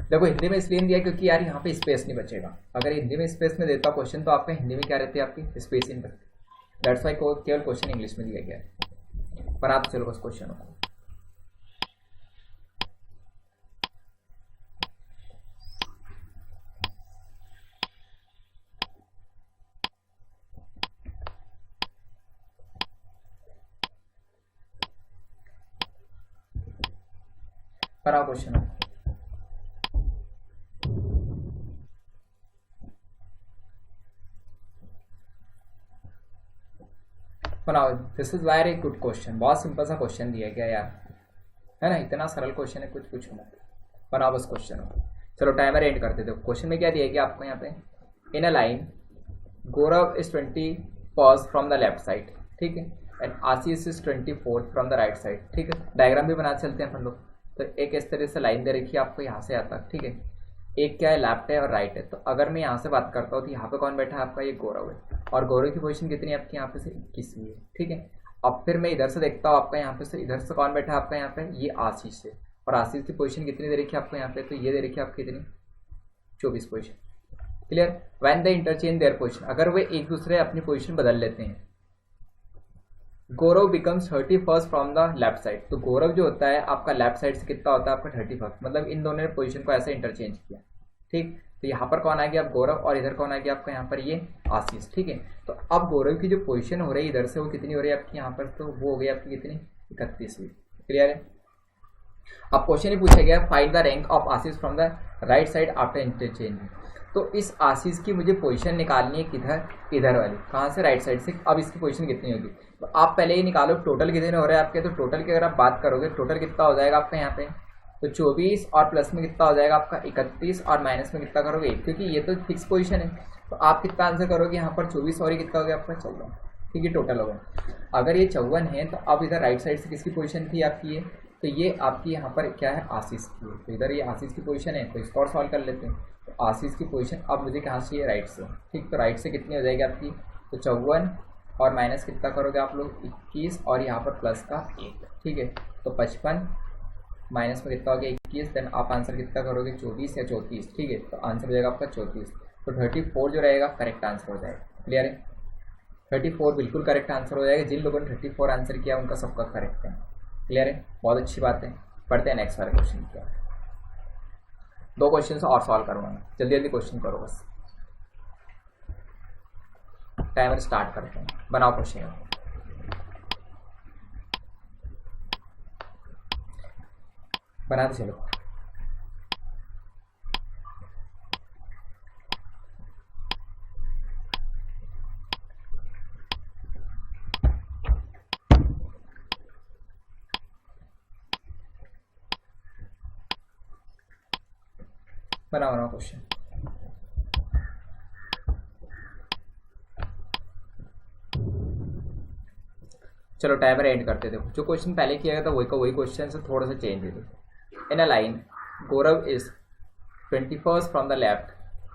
Speaker 2: देखो हिंदी में इसलिए दिया क्योंकि यार यहाँ पे स्पेस नहीं बचेगा। अगर हिंदी में स्पेस में देता क्वेश्चन तो आपका हिंदी में क्या रहती है आपकी स्पेस इन रहती, दैट्स वाई केवल क्वेश्चन इंग्लिश में दिया गया है। पर आप चलो बस क्वेश्चन को बनाओ क्वेश्चन। बनाओ, this is very good question, बहुत सिंपल सा क्वेश्चन दिया गया यार, है ना, इतना सरल क्वेश्चन है कुछ पूछो मत। बनाओ बस क्वेश्चन। चलो टाइमर एंड करते थे। क्वेश्चन में क्या दिया गया आपको यहाँ पे, in a line Gaurav is 20 पॉज फ्रॉम द लेफ्ट साइड, ठीक है, and Ashish is 24 from the right side. ठीक है, डायग्राम भी बना चलते हैं अपन लोग। तो एक इस तरह से लाइन दे रखी है आपको यहाँ से यहाँ तक, ठीक है, एक क्या है, लेफ्ट है और राइट है। तो अगर मैं यहाँ से बात करता हूँ तो यहाँ पे कौन बैठा है आपका, ये गौरव है, और गौरव की पोजीशन कितनी है आपकी यहाँ पे से 21वीं है, ठीक है। अब फिर मैं इधर से देखता हूँ आपका यहाँ पे से, इधर से कौन बैठा है आपका यहाँ पे, ये आशीष है, और आशीष की पोजीशन कितनी दे रखी है आपको यहाँ पे, तो ये दे रखी है आपकी कितनी, 24 position. Clear. When they interchange their position, अगर वे एक दूसरे अपनी पोजीशन बदल लेते हैं, Gaurav becomes 31st from the left side, तो गौरव जो होता है आपका लेफ्ट साइड से कितना होता है आपका 31st, मतलब इन दोनों ने पोजीशन को ऐसे इंटरचेंज किया, ठीक। तो यहाँ पर कौन आ गया अब, गौरव, और इधर कौन आ गया आपका यहाँ पर ये आशीष, ठीक है। तो अब गौरव की जो पोजीशन हो रही है इधर से, वो कितनी हो रही है आपकी यहाँ पर, तो वो हो गई आपकी कितनी, 31वीं। क्लियर है। अब क्वेश्चन ही पूछा गया, find the rank of Ashish from the right side after interchange. तो इस आशीष की मुझे पोजीशन निकालनी है किधर, इधर वाली, कहाँ से, राइट साइड से। अब इसकी पोजीशन कितनी होगी, तो आप पहले ही निकालो टोटल कितने हो रहे हैं आपके। तो टोटल की अगर आप बात करोगे, टोटल कितना हो जाएगा आपका यहाँ पे, तो 24 और प्लस में कितना हो जाएगा आपका 31 और माइनस में कितना करोगे 1, क्योंकि ये तो फिक्स पोजीशन है। तो आप कितना आंसर करोगे यहाँ पर 24 और ये कितना हो गया आपका 54, ठीक है, टोटल होगा। अगर ये 54 है तो अब इधर राइट साइड से किसकी पोजीशन थी आपकी ये, तो ये आपकी यहाँ पर क्या है, आशीष की है। तो इधर ये आशीष की पोजीशन है, तो इसको और सॉल्व कर लेते हैं। तो आशीष की पोजीशन अब मुझे कहाँ से, राइट से, ठीक। तो राइट से कितनी हो जाएगी आपकी, तो 54 और माइनस कितना करोगे आप लोग 21 और यहाँ पर प्लस का 1, ठीक है। तो 55 माइनस में कितना हो गया 21, देन आप आंसर कितना करोगे 24 या 34, ठीक है। तो आंसर हो जाएगा आपका 34। तो 34 जो रहेगा करेक्ट आंसर हो जाएगा। क्लियर है। 34 बिल्कुल करेक्ट आंसर हो जाएगा। जिन लोगों ने 34 आंसर किया उनका सबका करेक्ट है। क्लियर है, बहुत अच्छी बात है। पढ़ते हैं नेक्स्ट वाले क्वेश्चन की। 2 क्वेश्चन और सॉल्व करूँगा, जल्दी जल्दी क्वेश्चन करो बस। टाइमर स्टार्ट करते हैं, बनाओ क्वेश्चन, बनाते चलो। बनाओ क्वेश्चन। चलो टाइमर एंड करते थे। जो क्वेश्चन पहले किया गया था वही का वही क्वेश्चन से थोड़ा सा चेंज है। In a line Gaurav is 21st from the left,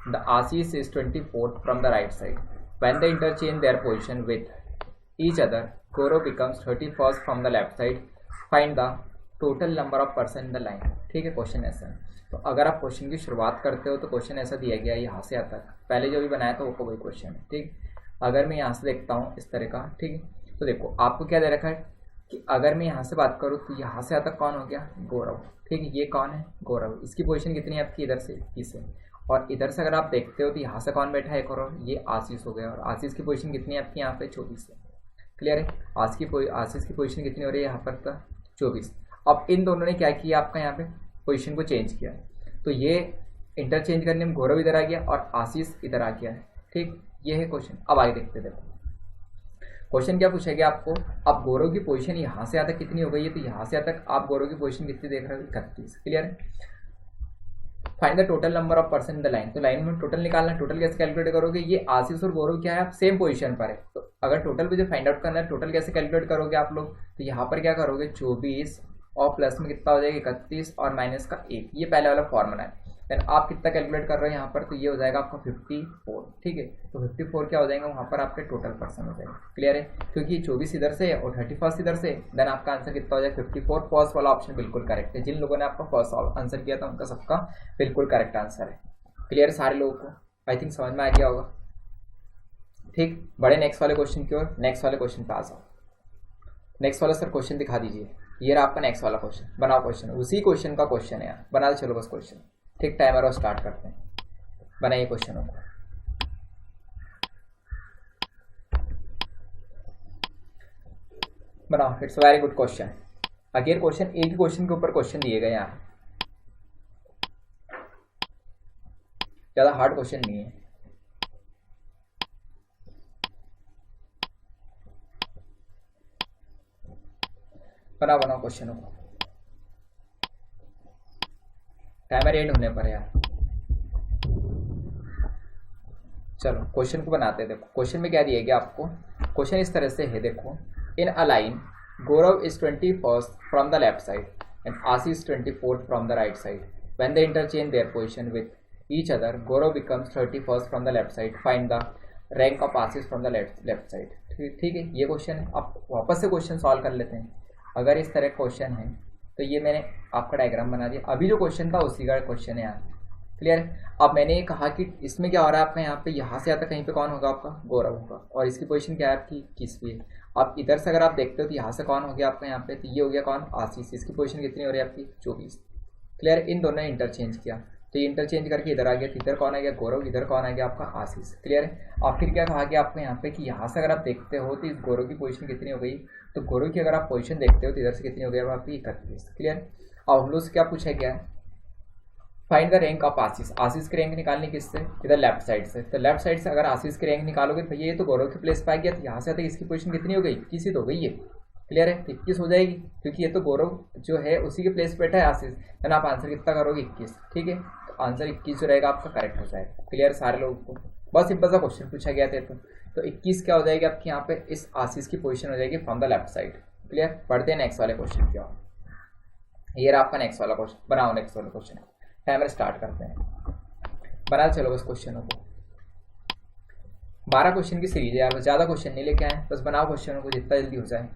Speaker 2: the Ashish is 24th from the right side. When the interchange their position with each other, Gaurav becomes 31st from the left side. Find the total number of person in the line. ठीक है, question ऐसा है। तो अगर आप question की शुरुआत करते हो तो क्वेश्चन ऐसा दिया गया है यहाँ से आता है। पहले जो भी बनाया था वो वही क्वेश्चन है। ठीक, अगर मैं यहाँ से देखता हूँ इस तरह का, ठीक है, तो देखो आपको क्या दे रखा है कि अगर मैं यहाँ से बात करूँ तो यहाँ से आता कौन हो गया, गौरव। ठीक है, ये कौन है, गौरव। इसकी पोजीशन कितनी है आपकी, इधर से 21 है। और इधर से अगर आप देखते हो तो यहाँ से कौन बैठा है, गौरव, ये आशीष हो गया। और आशीष की पोजीशन कितनी है आपकी यहाँ पे, 24 है। क्लियर है। आशीष की पोजीशन कितनी हो रही है यहाँ पर, था 24। अब इन दोनों ने क्या किया, आपका यहाँ पे पोजीशन को चेंज किया। तो ये इंटरचेंज करने में गौरव इधर आ गया और आशीष इधर आ गया है। ठीक, ये है क्वेश्चन। अब आगे देखते देखो क्वेश्चन क्या पूछा गया आपको। अब गौरव की पोजीशन यहाँ से तक कितनी हो गई है, तो यहाँ से तक आप गौरव की पोजीशन कितनी देख रहे हो, 31। क्लियर है। Find the total number of person in the line. तो लाइन में टोटल निकालना, टोटल कैसे कैलकुलेट करोगे, ये आशीष और गौरव क्या है, आप सेम पोजीशन पर है। तो अगर टोटल मुझे फाइंड आउट करना है, टोटल कैसे कैलकुलेट करोगे आप लोग, तो यहाँ पर क्या करोगे 24 और प्लस में कितना हो जाएगा 31 और माइनस का 1, ये पहले वाला फॉर्मूला है। देन आप कितना कैलकुलेट कर रहे हो यहाँ पर, तो ये हो जाएगा आपका 54। ठीक है, तो 54 क्या हो जाएगा वहाँ पर आपके टोटल पर्सन हो जाएगा। क्लियर है, क्योंकि 24 इधर से है और 31 इधर से, देन आपका आंसर कितना हो जाएगा 54। फर्स्ट वाला ऑप्शन बिल्कुल करेक्ट है। जिन लोगों ने आपका फर्स्ट आंसर किया था उनका सबका बिल्कुल करेक्ट आंसर है। क्लियर है सारे लोगों को, आई थिंक समझ में आ गया होगा। ठीक, बड़े नेक्स्ट वाले क्वेश्चन की ओर। नेक्स्ट वाले क्वेश्चन पे आ जाओ। नेक्स्ट वाला सर क्वेश्चन दिखा दीजिए। ये रहा आपका नेक्स्ट वाला क्वेश्चन। बनाओ क्वेश्चन, उसी क्वेश्चन का क्वेश्चन है यार, बना चलो बस क्वेश्चन। ठीक, टाइमर और स्टार्ट करते हैं, बनाइए क्वेश्चनों को। बनाओ, it's very good question. Again question, एक ही क्वेश्चन के ऊपर क्वेश्चन दिए गए यहाँ, ज्यादा हार्ड क्वेश्चन नहीं है। बनाओ क्वेश्चनों को, टाइमर एंड होने पर यार। चलो क्वेश्चन को बनाते हैं। देखो क्वेश्चन में क्या दिया गया आपको। क्वेश्चन इस तरह से है, देखो, in a line Gaurav is 21st from the left side and Ashish 24th from the right side. When they interchange their position with each other, Gaurav becomes 31st from the left side. Find the rank of Ashish from the left side. ठीक है, ये question है. आप वापस से question solve कर लेते हैं. अगर इस तरह क्वेश्चन है तो ये मैंने आपका डायग्राम बना दिया. अभी जो क्वेश्चन था उसी का क्वेश्चन है यहाँ. क्लियर है. अब मैंने ये कहा कि इसमें क्या हो रहा है आपका, यहाँ पे यहाँ से आता कहीं पे कौन होगा आपका, गौरव होगा. और इसकी पोजीशन क्या है आपकी, 21वीं है. आप इधर से अगर आप देखते हो तो यहाँ से कौन हो गया आपका यहाँ पे, तो ये हो गया कौन, आशीष. इसकी पोजीशन कितनी हो रही है आपकी, 24. क्लियर. इन दोनों ने इंटरचेंज किया तो ये इंटरचेंज करके इधर आ गया. तो इधर कौन आ गया, गौरव. इधर कौन आ गया आपका, आशीष. क्लियर है. और फिर क्या कहा गया आपको यहाँ पे कि यहाँ से अगर आप देखते हो तो इस गौरव की पोजीशन कितनी हो गई, तो गौरव की अगर आप पोजीशन देखते हो तो इधर से कितनी हो गई आपकी, 31. क्लियर. और हम लोग से क्या पूछा गया है, फाइंड द रैंक ऑफ आशीष. आशीष की रैंक निकालनी किससे, इधर लेफ्ट साइड से. तो लेफ्ट साइड से अगर आशीष की रैंक निकालोगे तो भैया ये तो गौरव के प्लेस पे आ गया. तो यहाँ से तक इसकी पोजीशन कितनी हो गई, 21 ही तो हो गई ये. क्लियर है. 21 हो जाएगी क्योंकि ये तो गौरव जो है उसी के प्लेस पे बैठा है आशीष. है ना. आप आंसर कितना करोगे, 21. ठीक है. तो आंसर 21 जो रहेगा आपका करेक्ट हो जाएगा. क्लियर. सारे लोगों को बहुत सिंपल सा क्वेश्चन पूछा गया था. तो 21 क्या हो जाएगी आपकी यहाँ पे, इस आशीष की पोजीशन हो जाएगी from the left side. Clear. पढ़ते हैं नेक्स्ट वाले क्वेश्चन क्या. ये रहा आपका नेक्स्ट वाला क्वेश्चन. बनाओ नेक्स्ट वाला क्वेश्चन. टाइमर स्टार्ट करते हैं. बना चलो बस क्वेश्चनों को. 12 क्वेश्चन की सीरीज है यार, बस ज़्यादा क्वेश्चन नहीं लेके आए. बस बनाओ क्वेश्चनों को जितना जल्दी हो जाए.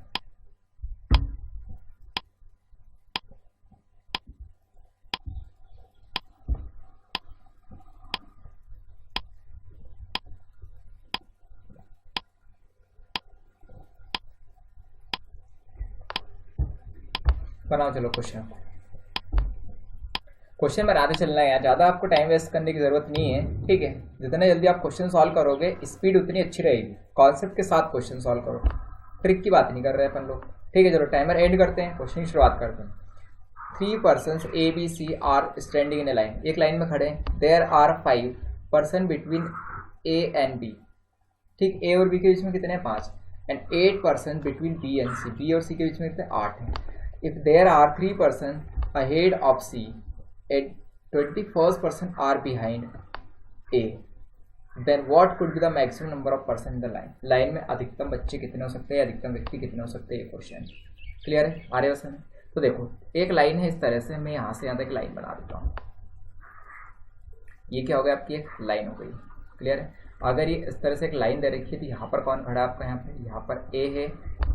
Speaker 2: बनाओ चलो क्वेश्चन. क्वेश्चन बनाते चलना है यार, ज़्यादा आपको टाइम वेस्ट करने की ज़रूरत नहीं है. ठीक है. जितना जल्दी आप क्वेश्चन सॉल्व करोगे स्पीड उतनी अच्छी रहेगी. कॉन्सेप्ट के साथ क्वेश्चन सॉल्व करो, ट्रिक की बात नहीं कर रहे अपन लोग. ठीक है. चलो टाइमर एंड करते हैं, क्वेश्चन की शुरुआत करते हैं. 3 persons A, B, C are standing in a line. एक लाइन में खड़े हैं. There are 5 person between A and B. ठीक. A और B के बीच में कितने हैं, 5. And 8 person between B and C. B और C के बीच में कितने, 8 हैं. If there are 3 person ahead of C and 21st person are behind A, then what could be the maximum number of person in the line. Line में अधिकतम बच्चे कितने हो सकते हैं, अधिकतम व्यक्ति कितने हो सकते हैं, ये क्वेश्चन. क्लियर है. आ रहे हो. तो देखो एक लाइन है इस तरह से, मैं यहाँ से यहाँ तक लाइन बना देता हूँ. ये क्या हो गया आपकी, एक लाइन हो गई. क्लियर है. अगर ये इस तरह से एक लाइन दे रखी है तो यहाँ पर कौन खड़ा है आपका, यहाँ पर A है,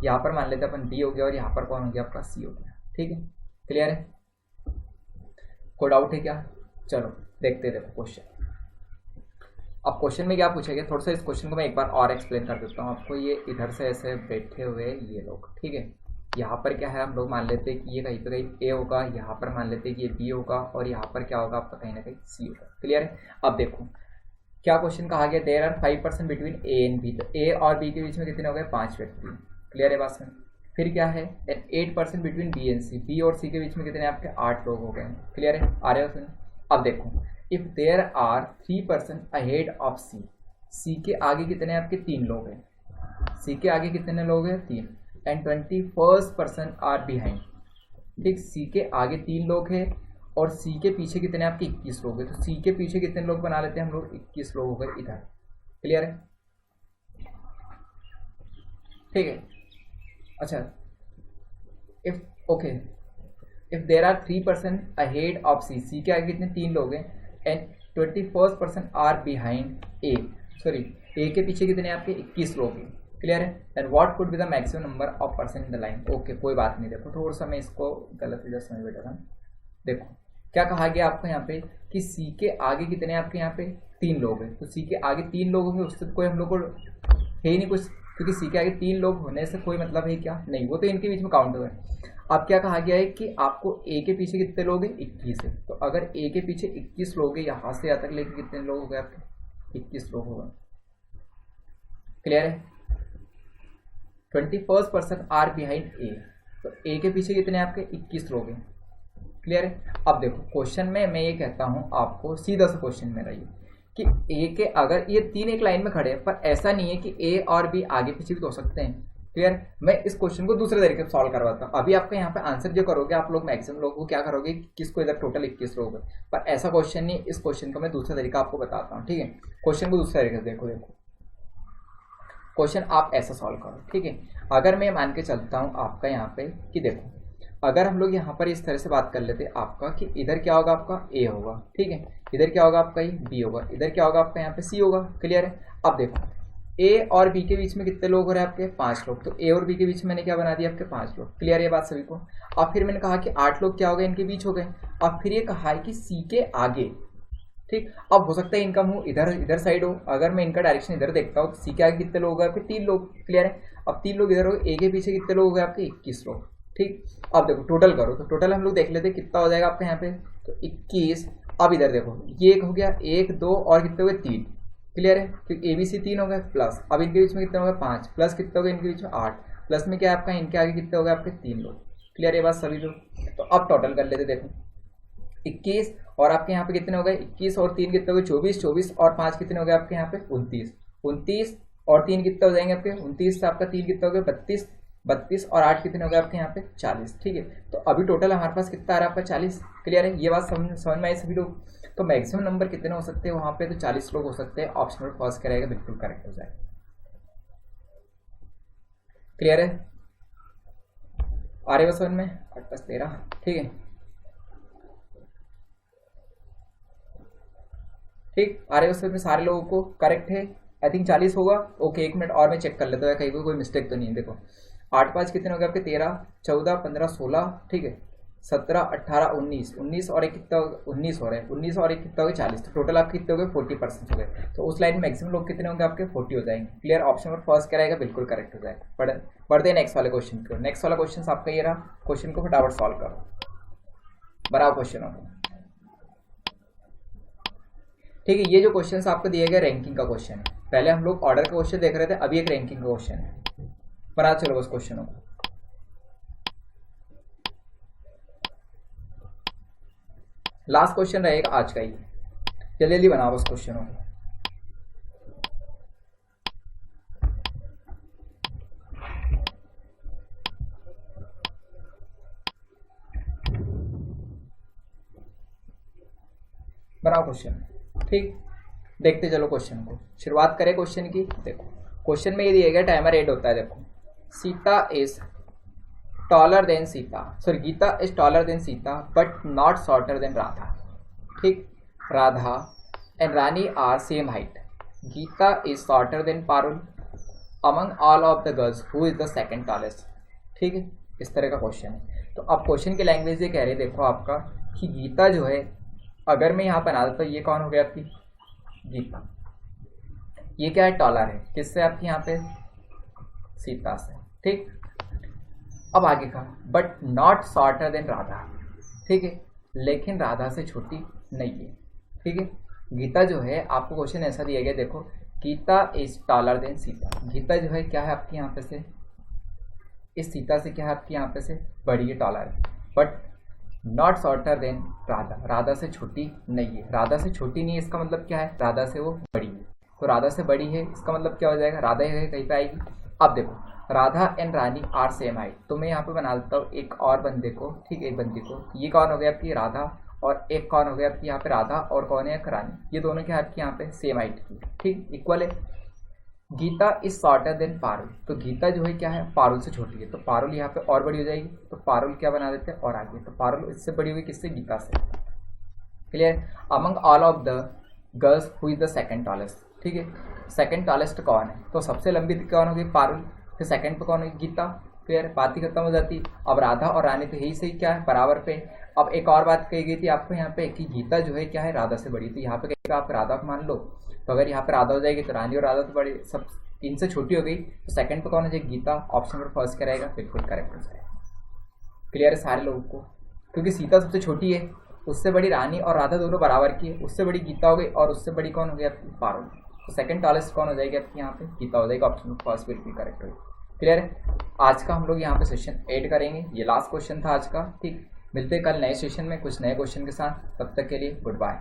Speaker 2: यहाँ पर मान लेते हैं अपन B हो गया और यहाँ पर कौन हो गया आपका C हो गया. ठीक है. क्लियर है. कोई डाउट है क्या. चलो देखते देखो क्वेश्चन. अब क्वेश्चन में क्या पूछा गया, थोड़ा सा इस क्वेश्चन को मैं एक बार और एक्सप्लेन कर देता हूँ आपको. ये इधर से ऐसे बैठे हुए ये लोग. ठीक है. यहाँ पर क्या है, हम लोग मान लेते हैं कि ये कहीं पे कहीं A होगा, यहाँ पर मान लेते हैं कि ये B होगा और यहाँ पर क्या होगा आपका, कहीं ना कहीं C होगा. क्लियर है. अब देखो क्या क्वेश्चन कहा गया, there are 5 person between A and B. तो A और B के बीच में कितने हो गए, 5 व्यक्ति. क्लियर है बात में. फिर क्या है, 8 person between B and C. B और C के बीच में कितने आपके, 8 लोग हो गए. क्लियर है. आ रहे हो सुन. अब देखो if there are 3 person ahead of C. C के आगे कितने आपके, 3 लोग हैं. C के आगे कितने लोग हैं, 3. And 21st person are behind. ठीक. C के आगे 3 लोग हैं और C के पीछे कितने आपके, 21 लोग हैं. तो C के पीछे कितने लोग बना लेते हैं हम लोग, 21 लोग हो गए इधर. क्लियर है. ठीक है. अच्छा if okay if there are 3 person ahead of C. C के आगे कितने, 3 लोग हैं. And 21st person are behind A. Sorry A के पीछे कितने आपके, 21 लोग हैं. क्लियर है. And what could be the maximum number of person in the line. Okay कोई बात नहीं. देखो थोड़ा सा मैं इसको गलत इधर समझ बैठा था. देखो क्या कहा गया आपको यहाँ पे कि C के आगे कितने आपके यहाँ पे, 3 लोग हैं. तो C के आगे 3 लोग होंगे, उससे कोई हम लोग को है ही नहीं कुछ, क्योंकि C के आगे 3 लोग होने से कोई मतलब है क्या, नहीं. वो तो इनके बीच में काउंट हुआ है. अब क्या कहा गया है कि आपको A के पीछे कितने लोग हैं, 21 है. तो अगर A के पीछे 21 लोग हैं, यहाँ से यहाँ तक लेके कितने लोग हो गए आपके, 21 लोग हो गए. क्लियर है. 21st person are behind A. तो A के पीछे कितने आपके, 21 लोग हैं. क्लियर है. अब देखो क्वेश्चन में मैं ये कहता हूँ आपको, सीधा सा क्वेश्चन में रहिए कि A के अगर ये 3 एक लाइन में खड़े हैं, पर ऐसा नहीं है कि A और B आगे पीछे भी तो हो सकते हैं. क्लियर. मैं इस क्वेश्चन को दूसरे तरीके से सॉल्व करवाता हूँ. अभी आपका यहाँ पे आंसर जो करोगे आप लोग मैक्सिमम लोग को क्या करोगे, किसको इधर टोटल 21 लोग, पर ऐसा क्वेश्चन नहीं. इस क्वेश्चन को मैं दूसरा तरीका आपको बताता हूँ. ठीक है. क्वेश्चन को दूसरे तरीके से देखो. क्वेश्चन आप ऐसा सॉल्व करो. ठीक है. अगर मैं मान के चलता हूँ आपका यहाँ पे कि देखो अगर हम लोग यहाँ पर इस तरह से बात कर लेते आपका कि इधर क्या होगा, आपका ए होगा, ठीक है, इधर क्या होगा आपका, ये बी होगा, इधर क्या होगा आपका यहाँ पे सी होगा। क्लियर है। अब देखो ए और बी के बीच में कितने लोग हो रहे हैं आपके, 5 लोग। तो ए और बी के बीच में मैंने क्या बना दिया, आपके 5 लोग। क्लियर है ये बात सभी को। अब फिर मैंने कहा कि 8 लोग क्या हो गए, इनके बीच हो गए। अब फिर ये कहा है कि सी के आगे, ठीक। अब हो सकता है इनका मुंह इधर इधर साइड हो, अगर मैं इनका डायरेक्शन इधर देखता हूँ तो सी के आगे कितने लोग हो गए, 3 लोग। क्लियर है। अब 3 लोग इधर हो, ए के पीछे कितने लोग हो गए आपके, 21 लोग, ठीक। अब देखो टोटल करो, तो टोटल हम लोग देख लेते हैं कितना हो जाएगा आपका यहाँ पे, तो 21। अब इधर देखो ये एक हो गया, 1 2 और कितने हो गए, 3। क्लियर है। तो ए बी सी 3 हो गए, प्लस अब इनके बीच में कितने हो गए, 5, प्लस कितने हो गए इनके बीच में 8, प्लस में क्या है आपका, इनके आगे कितने हो गए आपके 3 लोग। क्लियर है बात सभी लोग। तो अब टोटल कर लेते, देखो 21 और आपके यहाँ पे कितने हो गए, 21 और 3 कितने हो गए, 24, 24 और 5 कितने हो गए आपके यहाँ पे, 29, 29 और 3 कितने हो जाएंगे आपके, 29 से आपका 3 कितने हो गए, 32, 32 और 8 कितने हो गए आपके यहाँ पे, 40। ठीक है। तो अभी टोटल हमारे पास कितना आ रहा है आपका, 40। क्लियर है। ये बात समझ में आई सभी लोग। तो मैक्सिमम नंबर कितने हो सकते हैं वहाँ पे, तो 40 लोग हो सकते हैं। ऑप्शन नंबर फर्स्ट करेगा बिल्कुल करेक्ट हो जाएगा। क्लियर है। आ रही है समझ में, 8 + 13, ठीक है, ठीक। आ रहे उसमें सारे लोगों को करेक्ट है, आई थिंक 40 होगा। ओके 1 मिनट और मैं चेक कर लेता हूँ कहीं कोई मिस्टेक तो नहीं है। देखो 8 5 कितने हो गए आपके, 13 14 15 16, ठीक है, 17 18 19, 19 और एक कितना, 19 हो रहे हैं, 19 और एक कितना हो गए, 40। तो टोटल आपके कितने हो गए, 40% हो गए। तो उस लाइन में मैक्सिमम लोग कितने होंगे आपके, 40 हो जाएंगे। क्लियर। ऑप्शन नंबर फर्स्ट क्या रहेगा, बिल्कुल करेक्ट हो जाएगा। बढ़ते हैं नेक्स्ट वाले क्वेश्चन को। नेक्स्ट वाला क्वेश्चन आपका ये रहा, क्वेश्चन को फटाफट सॉल्व करो, बराबर क्वेश्चन होगा, ठीक है। ये जो क्वेश्चन आपको दिए गए रैंकिंग का क्वेश्चन है। पहले हम लोग ऑर्डर का क्वेश्चन देख रहे थे, अभी एक रैंकिंग का क्वेश्चन है। बना चलो बस क्वेश्चनों को। लास्ट क्वेश्चन रहेगा आज का ही, जल्दी जल्दी बनाओ बस क्वेश्चनों को। बनाओ क्वेश्चन, ठीक। देखते चलो क्वेश्चन को, शुरुआत करें क्वेश्चन की। देखो क्वेश्चन में ये दिया गया, टाइमर एड होता है। देखो Sita is taller than Sita, sorry Gita is taller than Sita but not shorter than Radha, ठीक। Radha and Rani are same height, Gita is shorter than Parul, among all of the girls who is the second tallest, ठीक है। इस तरह का क्वेश्चन है। तो अब क्वेश्चन की लैंग्वेज ये कह रहे हैं, देखो आपका कि गीता जो है, अगर मैं यहाँ बना देता हूँ, ये कौन हो गया आपकी गीता, ये क्या है, टॉलर है, किससे आपकी यहाँ पे, सीता से, ठीक। अब आगे का, but not shorter than Radha, ठीक है, लेकिन राधा से छोटी नहीं है, ठीक है। गीता जो है, आपको क्वेश्चन ऐसा दिया गया, देखो Gita is taller than Sita, Gita जो है क्या है आपकी यहाँ पे से, इस सीता से क्या है आपकी यहाँ पे से बड़ी है, टॉलर है, but not shorter than Radha, Radha से छोटी नहीं है। राधा से छोटी नहीं है इसका मतलब क्या है, राधा से वो बड़ी है। तो राधा से बड़ी है इसका मतलब क्या हो जाएगा, राधा है कहीं पे आएगी। अब देखो Radha and Rani are same height, तो मैं यहाँ पे बना देता हूँ एक और बंदे को, ठीक, एक बंदी को। ये कौन हो गया आपकी राधा, और एक कौन हो गया आपकी यहाँ पे राधा, और कौन है रानी, ये दोनों के हाथ की यहाँ पे सेम हाइट की, ठीक, इक्वल है। Geeta is shorter than Parul, तो गीता जो है क्या है, पारुल से छोटी है, तो पारुल यहाँ पे और बड़ी हो जाएगी। तो पारुल क्या बना देते हैं, और आगे, तो पारुल इससे बड़ी हुई किससे, गीता से। Clear. Among all of the girls who is the second tallest, ठीक है। सेकंड टॉलेस्ट कौन है, तो सबसे लंबी कौन होगी, पारुल, फिर सेकंड पे कौन होगी, गीता। क्लियर। बात ही खत्म हो जाती। अब राधा और रानी तो यही सही क्या है, बराबर पे। अब एक और बात कही गई थी आपको यहाँ पे कि गीता जो है क्या है, राधा से बड़ी, तो यहाँ पे कहेगा आप राधा को मान लो, तो अगर यहाँ पे राधा हो जाएगी तो रानी और राधा तो बड़ी, सब इनसे छोटी हो गई, तो सेकंड पे कौन हो जाएगी, गीता। ऑप्शन नंबर फर्स्ट क्या रहेगा, बिल्कुल करेक्ट हो जाएगा। क्लियर है सारे लोगों को, क्योंकि सीता सबसे छोटी है, उससे बड़ी रानी और राधा दोनों बराबर की है, उससे बड़ी गीता हो गई, और उससे बड़ी कौन हो गई आपकी, पारुल। तो सेकंड टॉलेस्ट कौन हो जाएगी आपकी यहाँ पे, गीता हो जाएगी। ऑप्शन नंबर फर्स्ट बिल्कुल करेक्ट होगी। क्लियर है। आज का हम लोग यहाँ पे सेशन ऐड करेंगे, ये लास्ट क्वेश्चन था आज का, ठीक। मिलते हैं कल नए सेशन में कुछ नए क्वेश्चन के साथ, तब तक के लिए गुड बाय।